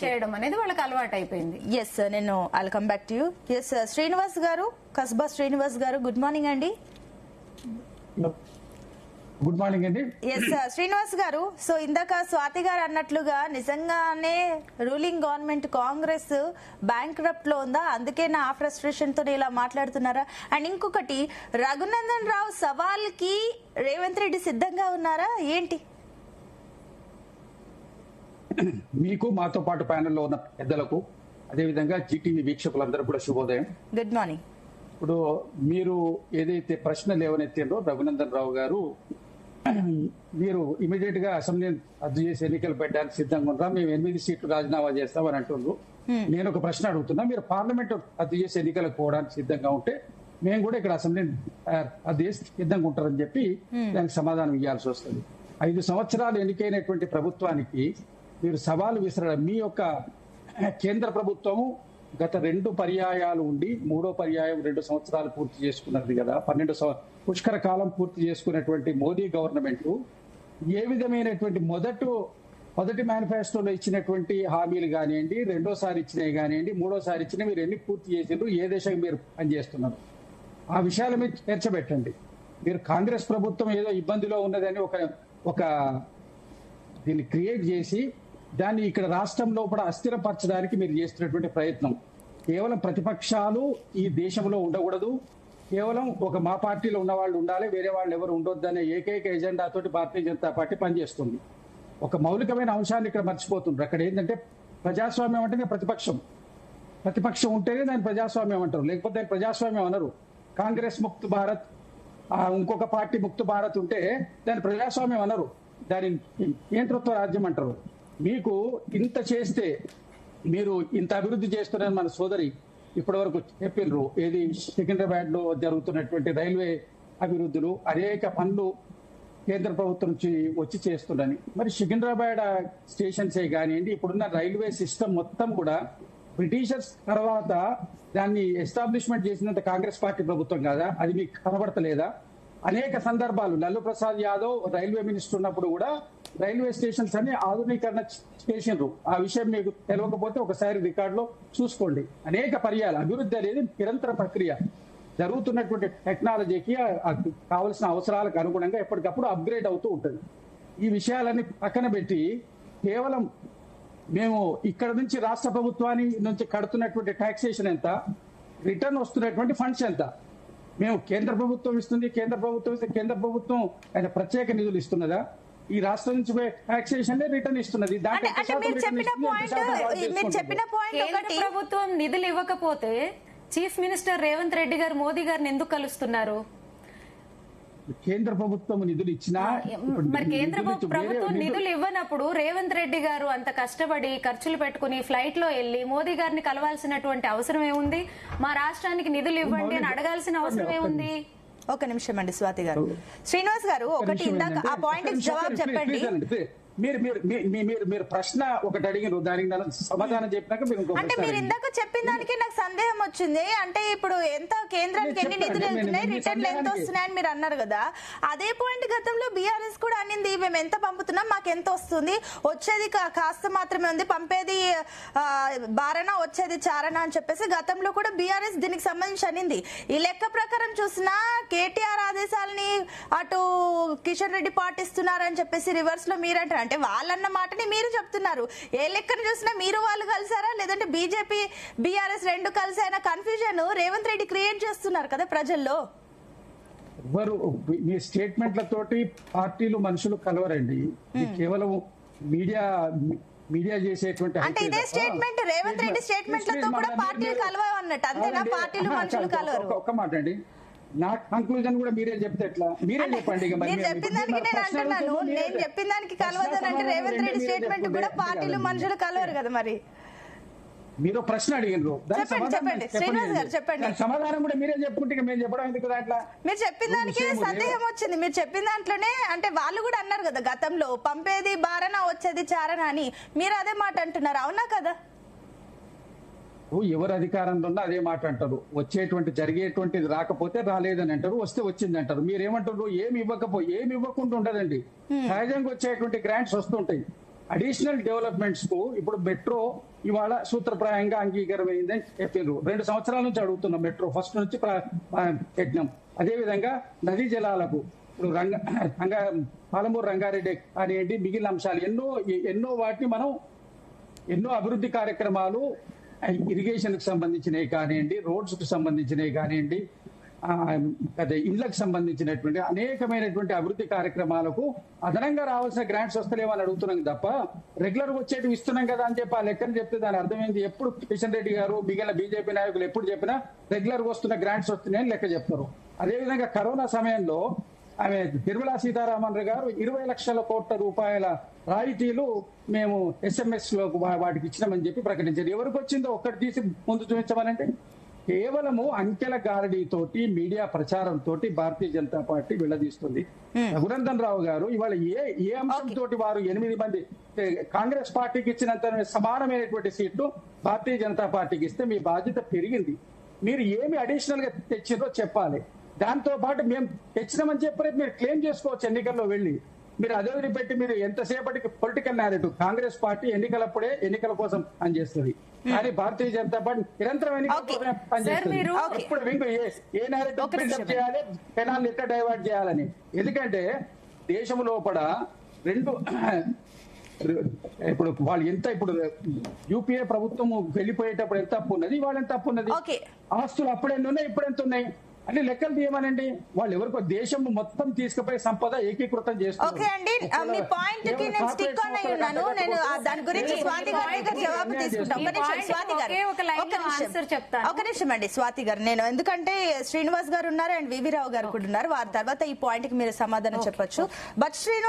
చేయడం అనేది వాళ్ళకి అలవాటు అయిపోయింది. ఎస్ సార్, నేను I'll come back to you. Yes sir, Srinivas garu, Kasba Srinivas garu, good morning అండి. గుడ్ మార్నింగ్ అండి. Yes sir, Srinivas garu, so ఇందాక స్వాతి గారు అన్నట్లుగా నిజంగానే రూలింగ్ గవర్నమెంట్ కాంగ్రెస్ బ్యాంక్రప్ట్ లో ఉందా, అందుకే నా ఫ్రస్ట్రేషన్ తో ఇలా మాట్లాడుతున్నారా? అండ్ ఇంకొకటి, రఘునందన్ రావు సవాల్ కి రేవంత్ రెడ్డి సిద్ధంగా ఉన్నారా ఏంటి? మీకు మాతో పాటు ప్యానెల్లో ఉన్న పెద్దలకు అదేవిధంగా జీటీవీ వీక్షకులందరూ కూడా శుభోదయం. Good morning. ఇప్పుడు మీరు ఏదైతే ప్రశ్న లేవనెత్తారో రఘునందన్ రావు గారు, మీరు ఇమీడియట్ గా అసెంబ్లీ రద్దు చేసి ఎన్నికలు పెట్టడానికి సిద్ధంగా ఉన్నారా, మేము 8 సీట్లు రాజీనామా చేస్తామని అంటున్నారు. నేను ఒక ప్రశ్న అడుగుతున్నా, మీరు పార్లమెంట్ రద్దు చేసి ఎన్నికలకు పోవడానికి సిద్ధంగా ఉంటే మేము కూడా ఇక్కడ అసెంబ్లీ రద్దు చేసి సిద్ధంగా ఉంటారని చెప్పి దానికి సమాధానం ఇవ్వాల్సి వస్తుంది. 5 సంవత్సరాలు ఎన్నికైనటువంటి ప్రభుత్వానికి మీరు సవాలు విసరడం, మీ యొక్క కేంద్ర ప్రభుత్వము గత 2 పర్యాయాలు ఉండి 3వ పర్యాయం 2 సంవత్సరాలు పూర్తి చేసుకున్నది కదా, 12 పుష్కర కాలం పూర్తి చేసుకున్నటువంటి మోదీ గవర్నమెంట్ ఏ విధమైనటువంటి మొదటి మేనిఫెస్టోలో ఇచ్చినటువంటి హామీలు కానివ్వండి, రెండోసారి ఇచ్చినవి కానివ్వండి, మూడోసారి ఇచ్చినవి మీరు ఎన్ని పూర్తి చేసారు, ఏ దేశంగా మీరు పనిచేస్తున్నారు, ఆ విషయాల మీద చర్చబెట్టండి. మీరు కాంగ్రెస్ ప్రభుత్వం ఏదో ఇబ్బందిలో ఉన్నదని ఒక దీన్ని క్రియేట్ చేసి దాన్ని ఇక్కడ రాష్ట్రం లోపల అస్థిరపరచడానికి మీరు చేస్తున్నటువంటి ప్రయత్నం, కేవలం ప్రతిపక్షాలు ఈ దేశంలో ఉండకూడదు, కేవలం ఒక మా పార్టీలో ఉన్న వాళ్ళు ఉండాలి, వేరే వాళ్ళు ఎవరు ఉండొద్దనే ఏకైక ఎజెండాతోటి భారతీయ జనతా పార్టీ పనిచేస్తుంది. ఒక మౌలికమైన అంశాన్ని ఇక్కడ మర్చిపోతుండ్రు. అక్కడ ఏంటంటే ప్రజాస్వామ్యం అంటేనే ప్రతిపక్షం ఉంటేనే దాన్ని ప్రజాస్వామ్యం అంటారు, లేకపోతే దాన్ని ప్రజాస్వామ్యం అనరు. కాంగ్రెస్ ముక్త్ భారత్, ఇంకొక పార్టీ ముక్త్ భారత్ ఉంటే దాన్ని ప్రజాస్వామ్యం అనరు, దాని నియంతృత్వ రాజ్యం అంటారు. మీకు ఇంత చేస్తే, మీరు ఇంత అభివృద్ధి చేస్తున్నారని మన సోదరి ఇప్పటి వరకు చెప్పిండ్రు. ఏది సికింద్రాబాద్ లో జరుగుతున్నటువంటి రైల్వే అభివృద్ధులు, అనేక పనులు కేంద్ర ప్రభుత్వం నుంచి వచ్చి చేస్తుండని. మరి సికింద్రాబాద్ స్టేషన్సే కానివ్వండి, ఇప్పుడున్న రైల్వే సిస్టమ్ మొత్తం కూడా బ్రిటిషర్స్ తర్వాత దాన్ని ఎస్టాబ్లిష్మెంట్ చేసినంత కాంగ్రెస్ పార్టీ ప్రభుత్వం కాదా? అది మీకు కనబడతలేదా? అనేక సందర్భాలు లల్లు ప్రసాద్ యాదవ్ రైల్వే మినిస్టర్ ఉన్నప్పుడు కూడా రైల్వే స్టేషన్స్ అన్ని ఆధునీకరణ చేసిండ్రు. ఆ విషయం మీకు తెలియకపోతే ఒకసారి రికార్డులో చూసుకోండి. అనేక పర్యాలు అభివృద్ధి అనేది నిరంతర ప్రక్రియ, జరుగుతున్నటువంటి టెక్నాలజీకి కావలసిన అవసరాలకు అనుగుణంగా ఎప్పటికప్పుడు అప్గ్రేడ్ అవుతూ ఉంటుంది. ఈ విషయాలన్నీ పక్కన పెట్టి కేవలం మేము ఇక్కడ నుంచి రాష్ట్ర ప్రభుత్వాన్ని నుంచి కడుతున్నటువంటి ట్యాక్సేషన్ ఎంత, రిటర్న్ వస్తున్నటువంటి ఫండ్స్ ఎంత, మేము కేంద్ర ప్రభుత్వం ఇస్తుంది, కేంద్ర ప్రభుత్వం ఆయన ప్రత్యేక నిధులు ఇస్తున్నదా, ఈ రాష్ట్రం నుంచి టాక్సేషన్ రిటర్న్ ఇస్తున్నది. ప్రభుత్వం నిధులు ఇవ్వకపోతే చీఫ్ మినిస్టర్ రేవంత్ రెడ్డి గారు మోదీ గారిని ఎందుకు కలుస్తున్నారు? కేంద్ర ప్రభుత్వం నిధులు ఇచ్చినా, మరి కేంద్ర ప్రభుత్వం నిధులు ఇవ్వనప్పుడు రేవంత్ రెడ్డి గారు అంత కష్టపడి ఖర్చులు పెట్టుకుని ఫ్లైట్ లో వెళ్లి మోదీ గారిని కలవాల్సినటువంటి అవసరం ఏముంది? మా రాష్ట్రానికి నిధులు ఇవ్వండి అని అడగాల్సిన అవసరం ఏముంది? ఒక నిమిషం అండి స్వాతి గారు. శ్రీనివాస్ గారు, ఒకటి ఇందాక ఆ పాయింట్ జవాబు చెప్పండి. మీరు ప్రశ్న ఒకటి అడిగిన దానికి సమాధానం చెప్పినాక అంటే మీరు ఇందాక చెప్పిన దానికి నాకు సందేహం వచ్చింది. అంటే ఇప్పుడు ఎంత కేంద్రానికి ఎన్ని నిధులు వెళ్తున్నాయి, రిటర్న్లు ఎంత వస్తున్నాయని మీరు అన్నారు కదా, అదే పాయింట్ గతంలో బీఆర్ఎస్ కూడా అనింది, మేము ఎంత పంపుతున్నాం, మాకు ఎంత వస్తుంది, వచ్చేది కాస్త మాత్రమే ఉంది, పంపేది బారణ వచ్చేది చారణ అని చెప్పేసి గతంలో కూడా బీఆర్ఎస్ దీనికి సంబంధించి అనింది. ఈ లెక్క ప్రకారం చూసినా కేటీఆర్ ఆదేశాలని అటు కిషన్ రెడ్డి పాటిస్తున్నారని చెప్పేసి రివర్స్ లో మీరంటారు. అంటే వాళ్ళన్న మాటని మీరు చెప్తున్నారు. ఏ లెక్కను చూసినా మీరు వాళ్ళు కలిసారా, లేదంటే బీజేపీ బీఆర్ఎస్ రెండు కలిసి అయిన కన్ఫ్యూజన్ రేవంత్ రెడ్డి క్రియేట్ చేస్తున్నారు కదా ప్రజల్లో. మీ స్టేట్మెంట్లతోటి పార్టీలు మనుషులు కలవరండి, కేవలం మీడియా చేసేటువంటి. అంటే ఇదే స్టేట్మెంట్ రేవంత్ రెడ్డి స్టేట్మెంట్లతో కూడా పార్టీలు కలవవు అన్నట్టు, అంతేనా? పార్టీలు మనుషులు కలవరు. ఒక్క మాట అండి, నా కంక్లూజన్ కూడా మీరే చెప్తే ఎట్లా? మీరే చెప్పండి. నేను చెప్పిన దానికి నేను అంటున్నాను, నేను చెప్పిన దానికి కలవదని అంటే రేవంత్ రెడ్డి స్టేట్మెంట్ కూడా పార్టీలు మనుషులు కలవరు కదా. మరి మీరు ప్రశ్న అడిగినారు, చెప్పండి శ్రీనివాస్ గారు, చెప్పండి. సమాధానం కూడా మీరే చెప్పుకుంటే మేము చెప్పడం ఎందుకు? దాంట్లో మీరు చెప్పిన దానికి సందేహం వచ్చింది. మీరు చెప్పిన దాంట్లోనే అంటే వాళ్ళు కూడా అన్నారు కదా గతంలో, పంపేది బారణ వచ్చేది చారణ అని. మీరు అదే మాట అంటున్నారు, అవునా కదా? ఎవరు అధికారంలో ఉన్నా అదే మాట అంటారు. జరిగేటువంటిది రాకపోతే రాలేదని అంటారు, వస్తే వచ్చింది అంటారు. మీరేమంటారు? ఏమి ఇవ్వకుండా ఉండదండి. సహజంగా వచ్చేటువంటి గ్రాంట్స్ వస్తుంటాయి. అడిషనల్ డెవలప్మెంట్స్ కు ఇప్పుడు మెట్రో ఇవాళ సూత్రప్రాయంగా అంగీకారమైందని చెప్పారు. 2 సంవత్సరాల నుంచి అడుగుతున్నాం మెట్రో, ఫస్ట్ నుంచి పెట్టినాం. అదేవిధంగా నదీ జలాలకు ఇప్పుడు పాలమూరు రంగారెడ్డి కానివ్వండి, మిగిలిన అంశాలు ఎన్నో వాటిని మనం ఎన్నో అభివృద్ధి కార్యక్రమాలు ఇరిగేషన్ కు సంబంధించినవి కానివ్వండి, రోడ్స్ కు సంబంధించినవి కానివ్వండి, ఇళ్లకు సంబంధించినటువంటి అనేకమైనటువంటి అభివృద్ధి కార్యక్రమాలకు అదనంగా రావాల్సిన గ్రాంట్స్ వస్తలేమని అడుగుతున్నాం తప్ప రెగ్యులర్ వచ్చేటివి ఇస్తున్నాం కదా అని చెప్పి ఆ లెక్కను చెప్తే దాని అర్థమైంది. ఎప్పుడు కిషన్ రెడ్డి గారు మిగిలిన బీజేపీ నాయకులు ఎప్పుడు చెప్పినా రెగ్యులర్ వస్తున్న గ్రాంట్స్ వస్తున్నాయని లెక్క చెప్తారు. అదేవిధంగా కరోనా సమయంలో ఆమె నిర్మలా సీతారామన్ గారు 20 లక్షల కోట్ల రూపాయల రాయితీలు మేము SMS లో వాటికి ఇచ్చినామని చెప్పి ప్రకటించారు. ఎవరికి వచ్చిందో ఒక్కటి తీసి ముందు చూపించమనంటే కేవలము అంకెల గారడీతోటి మీడియా ప్రచారంతో భారతీయ జనతా పార్టీ విడదీస్తుంది. రఘునందన్ రావు గారు ఇవాళ ఏ అంశంతో వారు 8 మంది కాంగ్రెస్ పార్టీకి ఇచ్చినంత సమానమైనటువంటి సీట్లు భారతీయ జనతా పార్టీకి ఇస్తే మీ బాధ్యత పెరిగింది. మీరు ఏమి అడిషనల్ గా తెచ్చిందో చెప్పాలి. దాంతో పాటు మేము తెచ్చినామని చెప్పి మీరు క్లెయిమ్ చేసుకోవచ్చు ఎన్నికల్లో వెళ్ళి. మీరు అదే పెట్టి మీరు ఎంతసేపటికి పొలిటికల్ నేరేటివ్ కాంగ్రెస్ పార్టీ ఎన్నికలప్పుడే ఎన్నికల కోసం పనిచేస్తుంది, కానీ భారతీయ జనతా పార్టీ నిరంతరం ఎన్నికల కోసమే పనిచేస్తుంది. ఇప్పుడు ఏ నేరేటివ్ బిల్డప్ చేయాలి, పెనాల్ని ఎట్లా డైవర్ట్ చేయాలని. ఎందుకంటే దేశం లోపల ఇప్పుడు వాళ్ళు ఇప్పుడు యూపీఏ ప్రభుత్వం వెళ్ళిపోయేటప్పుడు ఎంత అప్పు ఉన్నది, వాళ్ళు ఎంత అప్పు ఉన్నది, ఆస్తులు అప్పుడెన్ని ఉన్నాయి ఇప్పుడు ఎంత ఉన్నాయి అని లెక్కలు తీయమనండి. వాళ్ళు ఎవరికో దేశం మొత్తం తీసుకుపోయి సంపద ఏకీకృతం చేస్తారు. ఓకే అండి, మీ పాయింట్ కి నేను స్టిక్ ఆన్ అయి ఉన్నాను. నేను దాని గురించి స్వాతి గారి దగ్గర జవాబు తీసుకుంటాను. ఒక నిమిషం అండి స్వాతి గారు, నేను ఎందుకంటే శ్రీనివాస్ గారు ఉన్నారు అండ్ వివి రావు గారు కూడా ఉన్నారు, వారి తర్వాత ఈ పాయింట్ కి మీరు సమాధానం చెప్పొచ్చు. బట్ శ్రీనివాస్